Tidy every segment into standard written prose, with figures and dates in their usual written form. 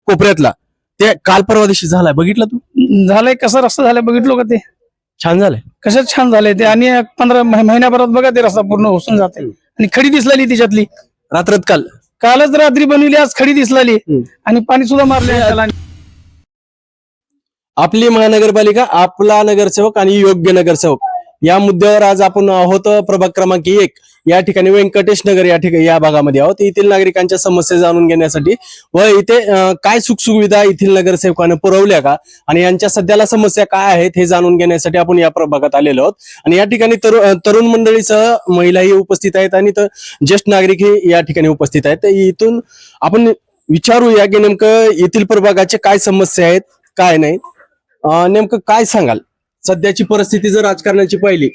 कोपऱ्यातला ते काल परवा दिवशी झालाय, बघितलं तू? झालंय कसा रस्ता झालाय बघितलो का ते छान झालंय. कसं छान झालंय ते. आणि 15 महिन्याभरात बघा ते रस्ता पूर्ण होऊन जाते. आणि खडी दिसलेली त्याच्यातली रात्रात काल कालच रात्री बनवली, आज खडी दिसलेली आणि पाणी सुद्धा मारले त्याला. आपली महानगरपालिका, आपला नगरसेवक आणि योग्य नगरसेवक या मुद्द्यावर आज आपण आहोत प्रभाग क्रमांक 1 या ठिकाणी व्यंकटेश नगर या ठिकाणी या भागामध्ये आहोत. येथील नागरिकांच्या समस्या जाणून घेण्यासाठी व इथे काय सुखसुविधा येथील नगरसेवकाने पुरवल्या का आणि यांच्या सध्याला समस्या काय आहेत हे जाणून घेण्यासाठी आपण या प्रभागात आलेलो आहोत. आणि या ठिकाणी तरुण मंडळीसह महिलाही उपस्थित आहेत आणि ज्येष्ठ नागरिकही या ठिकाणी उपस्थित आहेत. इथून आपण विचारूया की नेमकं येथील प्रभागाचे काय समस्या आहेत काय नाही. नेमकं काय सांगाल? सध्याची परिस्थिती जर राजकारणाची पाहिली,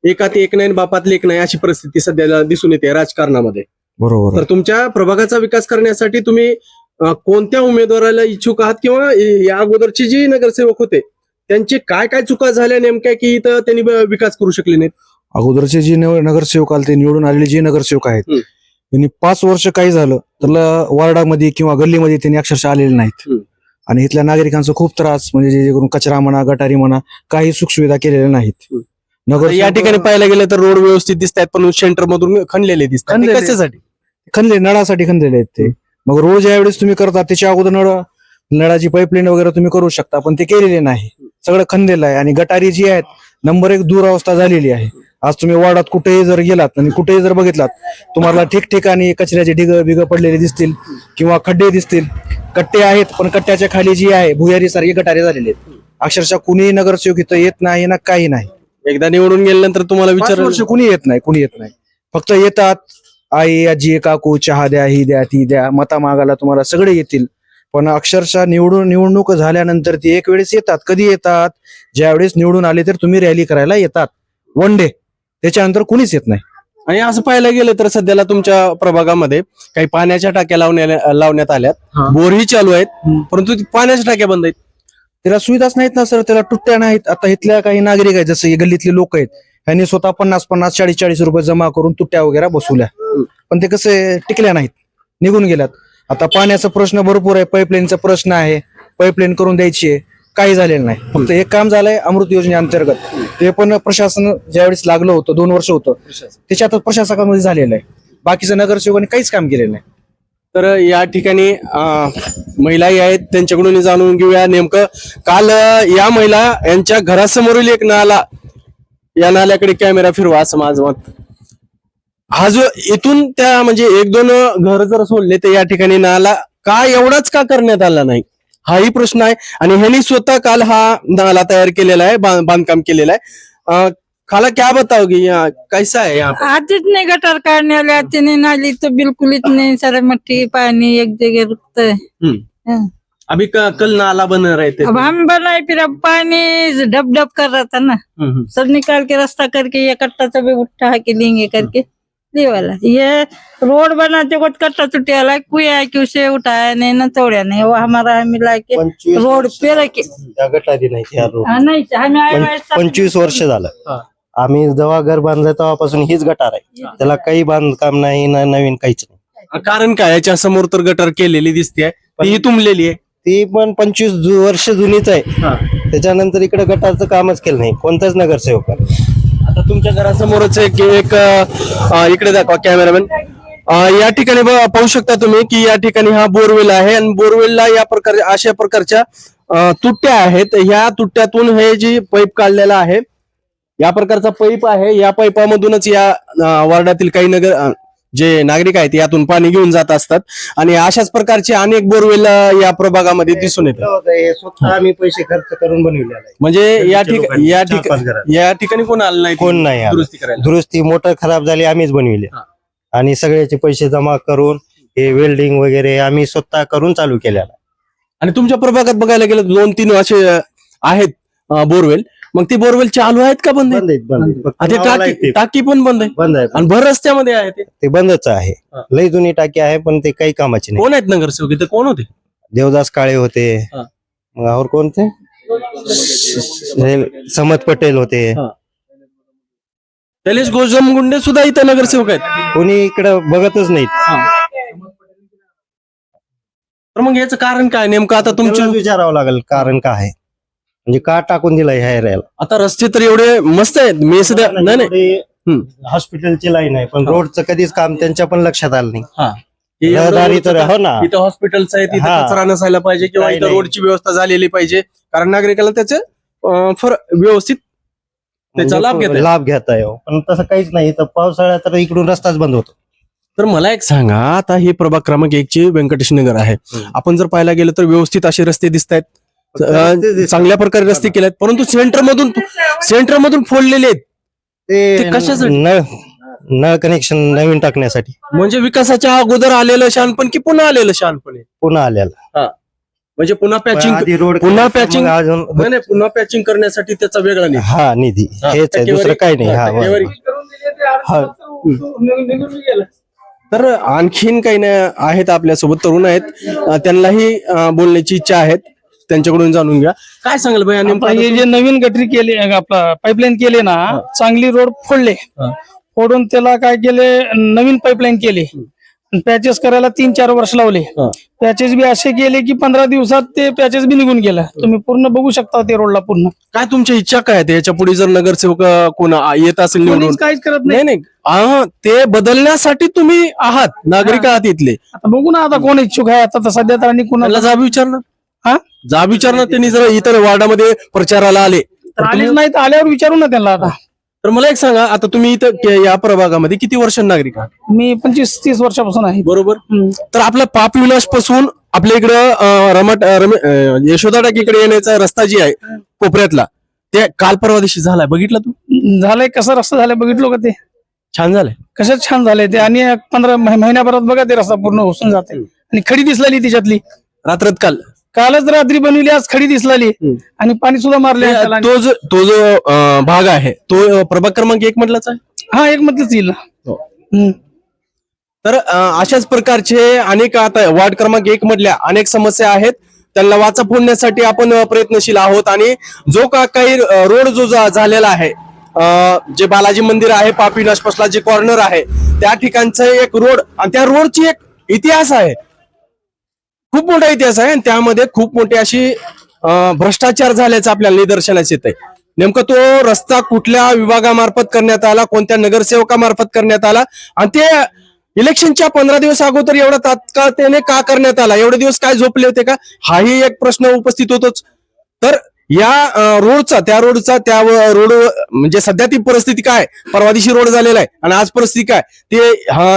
एकात एक नाही बापात लेख नाही अशी परिस्थिती सध्याला दिसून येते राजकारणामध्ये. बरोबर. तर तुमच्या प्रभागाचा विकास करण्यासाठी तुम्ही कोणत्या उमेदवाराला इच्छुक आहात किंवा या अगोदरचे जे नगरसेवक होते त्यांचे काय काय चुका झाल्या नेमक्या की इथं त्यांनी विकास करू शकले नाहीत? अगोदरचे जे नगरसेवक आले ते निवडून आलेले जे नगरसेवक आहेत त्यांनी 5 वर्ष काही झालं तर वार्डामध्ये किंवा गल्लीमध्ये त्यांनी अक्षरशः आलेले नाहीत. आणि इथल्या नागरिकांचा खूप त्रास, म्हणजे जे करून कचरा म्हणा गटारी म्हणा काही सुखसुविधा केलेल्या नाहीत. नगर या ठिकाणी पाहायला गेलं तर रोड व्यवस्थित दिसत आहेत पण सेंटर मधून खणलेले दिसतात. खणलेले. कशासाठी? खणले नळासाठी खणलेले आहेत ते. मग रोड ज्या वेळेस तुम्ही करता त्याच्या अगोदर नळाची पाईपलाईन वगैरे तुम्ही करू शकता पण ते केलेले नाही. सगळं खणलेलं आहे. आणि गटारी जी आहेत नंबर 1 दुरावस्था झालेली आहे. आज तुम्ही वार्डात कुठेही जर गेलात आणि कुठेही जर बघितलात तुम्हाला ठिकठिकाणी कचऱ्याचे ढिग पडलेले दिसतील किंवा खड्डे दिसतील. कट्टे आहेत पण कट्ट्याच्या खाली जी आहे भुयारी सारखे गटारे झालेले आहेत. अक्षरशः कुणीही नगरसेवक इथं येत नाही ना काही नाही. एकदा निवडून गेल्यानंतर तुम्हाला 5 वर्ष कुणी येत नाही. फक्त येतात आई आजी काकू चहा द्या ही द्या ती द्या मता मागायला तुम्हाला सगळे येतील. पण अक्षरशः निवडणूक झाल्यानंतर ती एक वेळेस येतात. कधी येतात? ज्या वेळेस निवडून आले तर तुम्ही रॅली करायला येतात 1 डे, त्याच्यानंतर कुणीच येत नाही. आणि असं पाहायला गेलं तर सध्याला तुमच्या प्रभागामध्ये काही पाण्याच्या टाक्या लावण्यात आल्यात, बोरही चालू आहेत परंतु पाण्याच्या टाक्या बंद आहेत. त्याला सुविधाच नाहीत ना सर, त्याला तुट्ट्या नाहीत. आता इथल्या काही नागरिक आहेत जसं गल्लीतले लोक आहेत यांनी स्वतः 50-50 40-40 रुपये जमा करून तुट्ट्या वगैरे बसवल्या पण ते कसे टिकल्या नाहीत, निघून गेल्यात. आता पाण्याचा प्रश्न भरपूर आहे, पाईपलाईनचा प्रश्न आहे, पाईपलाईन करून द्यायची आहे, काही झालेलं नाही. फक्त एक काम झालंय अमृत योजनेअंतर्गत, ते पण प्रशासन ज्यावेळेस लागलं होतं 2 वर्ष होतं त्याच्यात प्रशासकामध्ये झालेलं आहे. बाकीचं नगरसेवकांनी काहीच काम केलेलं नाही. तर या ठिकाणी महिलाही आहेत त्यांच्याकडून जाणून घेऊया नेमकं काल या महिला यांच्या घरासमोरील एक नाला, या नाल्याकडे कॅमेरा फिरवा असं माझं मत. हा जो इथून त्या म्हणजे 1-2 घर जर सोडले तर या ठिकाणी नाला का एवढाच का करण्यात आला नाही हाही प्रश्न आहे. आणि ह्यांनी स्वतः काल हा नाला तयार केलेला आहे, बांधकाम केलेलं आहे. खाला क्या बताओगी यहाँ कैसा है? यहाँ आते नहीं गटर काटने वाले आते नहीं, नाली तो बिल्कुल इतने सारे मट्टी पानी एक जगह रुकता है। अभी कल नाला बन रहे थे अब हम बनाए फिर अब पानी डब डब कर रहा था ना, सब निकाल के रास्ता करके ये कट्टा सब उठा के लेंगे करके ये वाला ये रोड बनाते वक्त कट्टा टूटे वाला कुया कि उसे उठाया नहीं ना तोड़ा नहीं, वो हमारा मिला के रोड पे रखे गटारी नाही त्या रोड. नहीं हमें आया 25 वर्ष झालं आम्ही जेव्हा घर बांधलं तेव्हापासून हीच गटार आहे, त्याला काही बांधकाम नाही ना नवीन काहीच नाही. कारण काय याच्या समोर तर गटर केलेली दिसते, ती तुंबलेली आहे. ती पण 25 वर्ष जुनीच आहे. त्याच्यानंतर इकडे गटारचं कामच केलं नाही कोणताच नगरसेवक. आता तुमच्या घरासमोरच एक इकडे दाखवा कॅमेरामॅन. या ठिकाणी पाहू शकता तुम्ही की या ठिकाणी हा बोरवेल आहे आणि बोरवेलला या प्रकारे अशा प्रकारच्या तुट्ट्या आहेत. ह्या तुट्ट्यातून हे जी पाईप काढलेला आहे, या प्रकारचा पाईप आहे, या पाईपामधूनच या वार्डातील काही जे नागरिक आहेत यातून पाणी घेऊन जात असतात. आणि अशाच प्रकारचे अनेक बोरवेल या प्रभागामध्ये दिसून येतात. स्वतः आम्ही पैसे खर्च करून बनवलेला आहे. म्हणजे या ठिकाणी कोण आलं नाही, कोण नाही आलं. दुरुस्ती करायला. दुरुस्ती मोटर खराब झाली आम्हीच बनविले आणि सगळ्याचे पैसे जमा करून हे वेल्डिंग वगैरे आम्ही स्वतः करून चालू केलेला. आणि तुमच्या प्रभागात बघायला गेलं 2-3 असे आहेत बोरवेल, मग ती बोरवेल चालू आहेत का बंद आहेत? टाकी पण बंद आहे. बंद आहे आणि भर रस्त्यामध्ये आहे ते बंदच आहे. लई जुनी टाकी आहे पण ते काही कामाची नाही. कोण आहेत नगरसेवक इथे? कोण होते? देवदास काळे होते, मग और कोणते समत पटेल होते, शैलेश गोजमगुंडे सुद्धा इथं नगरसेवक आहेत. कोणी इकडे बघतच नाहीत. तर मग याचं कारण काय नेमकं आता तुमच्या तुमच्या विचारावं लागेल कारण काय आहे, म्हणजे का टाकून दिलाय ह्या एरियाला. आता रस्ते तर एवढे मस्त आहेत मी सध्या नाही नाही हॉस्पिटलची लाईन आहे पण रोडचं कधीच काम त्यांच्या पण लक्षात आलं नाही. हे एवढं रहदारी तर रोडचं हो ना. इथं हॉस्पिटलचं आहे तिथं हा. कचरा नसायला पाहिजे किंवा काही इथं नाही. रोडची व्यवस्था झालेली पाहिजे कारण नागरिकाला त्याचे व्यवस्थित त्याचा लाभ घेता येईल. लाभ घेता येऊ पण तसं काहीच नाही. तर पावसाळ्यात तर इकडून रस्ताच बंद होतो. तर मला एक सांगा आता हे प्रभाग क्रमांक 1 ची व्यंकटेश नगर आहे. आपण जर पाहायला गेलं तर व्यवस्थित असे रस्ते दिसत आहेत, चांगल्या प्रकारे रस्ते केले आहेत, परंतु सेंटर मधून फोडलेले आहेत. ते कशासाठी? नळ कनेक्शन नवीन टाकण्यासाठी म्हणजे विकासाच्या अगोदर आलेलं शहाणपण की पुन्हा आलेलं शहाणपण आहे? पुन्हा आलेला. म्हणजे पुन्हा पॅचिंग आधी रोड पुन्हा patching- अजून नाही पुन्हा पॅचिंग करण्यासाठी त्याचा वेगळा नाही. हा निधी हा, हेच आहे, दुसरं काही नाही. हा टक्केवारी. बरोबर. तर आणखीन काही नाही आहेत आपल्यासोबत तरुण आहेत, त्यांनाही बोलण्याची इच्छा आहे, त्यांच्याकडून जाणून घ्या. काय सांगाल भैया आता नेमकं हे जे नवीन गटरी केली आपला पाईपलाईन केले ना, चांगली रोड फोडले, फोडून त्याला काय केले नवीन पाईपलाईन केली, पॅचेस करायला 3-4 वर्ष लावले. पॅचेस बी असे केले की 15 दिवसात ते पॅचेस बी निघून गेला. तुम्ही पूर्ण बघू शकता ते रोडला पूर्ण. काय तुमच्या इच्छा काय आहेत याच्या पुढे जर नगरसेवक कोण येत असेल निवडून? कोणीच काहीच करत नाही. नाही ते बदलण्यासाठी तुम्ही आहात, नागरिक आहात इथले. आता बघू ना आता कोण इच्छुक आहे. आता तर सध्या तर आणि त्यांना कोणाला जाब विचारणार, हा जाब विचारणार. त्यांनी जर इतर वार्डामध्ये प्रचाराला आले तर आलेच नाही तर आल्यावर विचारू ना त्यांना. आता तर मला एक सांगा, आता तुम्ही इथं या प्रभागामध्ये किती वर्ष नागरिक आहात? मी 25-30 वर्षापासून आहे. बरोबर. तर आपला पाप विनाश पासून आपल्या इकडं यशोदा टाकीकडे येण्याचा रस्ता जी आहे कोपऱ्यातला, ते काल परवा दिवशी झालाय, बघितलं तू? झालंय कसा रस्ता झालाय बघितलो का ते? छान झालंय. कशात छान झालंय ते. आणि 15 महिन्याभरात बघा ते रस्ता पूर्ण होऊन जाते. आणि खडी दिसलेली त्याच्यातली रात्रात कालच रात्री बनवली, आज खडी दिसलेली आणि पाणी सुद्धा मारले. तो जो भाग आहे तो प्रभाग क्रमांक 1 मधलाच आहे. हा एक मधलंच येईल ना. तर अशाच प्रकारचे अनेक आता वार्ड क्रमांक 1 मधल्या अनेक समस्या आहेत, त्यांना वाचा फोडण्यासाठी आपण प्रयत्नशील आहोत. आणि जो काही रोड जो झालेला आहे, जे बालाजी मंदिर आहे, पापी नाशपसला जे कॉर्नर आहे त्या ठिकाणचं एक रोड, आणि त्या रोडची एक इतिहास आहे, खूप मोठा इतिहास आहे. आणि त्यामध्ये खूप मोठी अशी भ्रष्टाचार झाल्याचं आपल्याला निदर्शनास येत आहे. नेमकं तो रस्ता कुठल्या विभागामार्फत करण्यात आला, कोणत्या नगरसेवकामार्फत करण्यात आला, आणि ते इलेक्शनच्या 15 दिवस अगोदर एवढा तात्काळतेने का करण्यात आला, एवढे दिवस काय झोपले होते का, हाही एक प्रश्न उपस्थित होतोच. तर या रोडचा त्या रोड म्हणजे सध्या ती परिस्थिती काय, परवा दिवशी रोड झालेला आहे आणि आज परिस्थिती काय, ते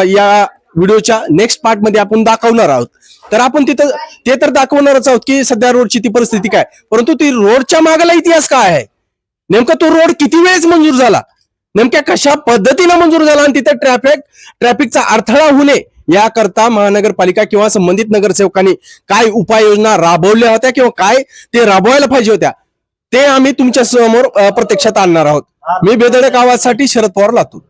या व्हिडिओच्या नेक्स्ट पार्ट मध्ये आपण दाखवणार आहोत. तर आपण तिथं ते तर दाखवणारच आहोत की सध्या रोडची ती परिस्थिती काय, परंतु ती रोडच्या मागाला इतिहास काय आहे, नेमका तो रोड किती वेळेस मंजूर झाला, नेमक्या कशा पद्धतीनं मंजूर झाला, आणि तिथे ट्रॅफिकचा अडथळा होऊ नये याकरता महानगरपालिका किंवा संबंधित नगरसेवकांनी काय उपाययोजना राबवल्या होत्या किंवा काय ते राबवायला पाहिजे होत्या, ते आम्ही तुमच्या समोर प्रत्यक्षात आणणार आहोत. मी बेधडक आवाजसाठी शरद पवार, लातूर.